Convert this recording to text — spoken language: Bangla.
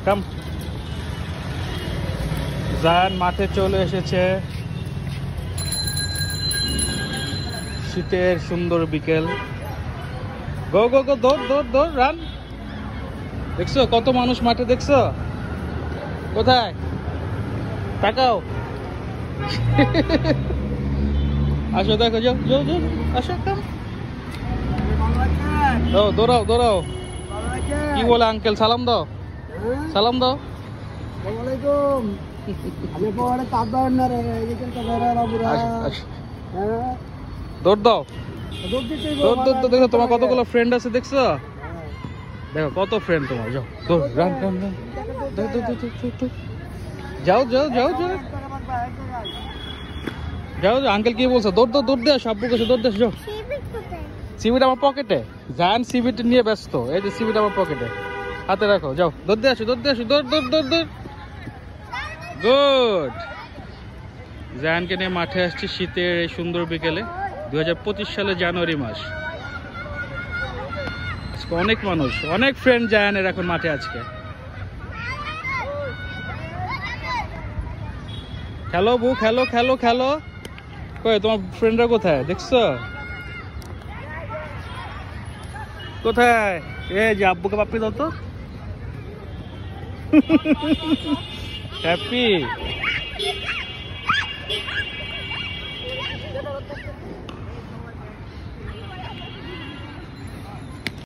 কাম। জায়ান মাঠে চলে এসেছে। শীতের সুন্দর বিকেল। গো গো গো, দৌড় দৌড় দৌড়, রান। দেখছো কত মানুষ মাঠে, দেখছো? কোথায়? তাকাও। আসো, দেখো, যাও যাও যাও, আসো, কাম। দৌড়াও দৌড়াও। কি বলে আঙ্কেল? সালাম দাও, সালাম দাও। দৌড় দাও, দৌড় দৌড়। দেখো তোমার কতগুলো ফ্রেন্ড আছে, দেখছো? দেখো কত ফ্রেন্ড তোমার। যাও দৌড়, রান রান রান। যাও যাও যাও যাও যাও। আঙ্কেল কি বলছে? দৌড় দৌড় দৌড় দে, সব্বু কাছে দৌড় দে। যাও। সিবিটা আমার পকেটে। জায়ান সিবিট নিয়ে ব্যস্ত। এই যে সিবিটা আমার পকেটে, হাতে রাখো। যাও দৌড় দে আসো, দৌড় দে আসো, দৌড় দৌড় দৌড় দৌড়। গুড। জায়ানকে নিয়ে মাঠে আসছি শীতের এই সুন্দর বিকেলে। 2025 সালে জানুয়ারি মাস। অনেক মানুষ, অনেক ফ্রেন্ড জায়ানের এখন মাঠে আজকে। খেলো বউ, খেলো খেলো খেলো। কই তোমার ফ্রেন্ডরা কোথায়? দেখছো কোথায়? এই যে আব্বুকে পাপ্পি দাও তো। হ্যাপি।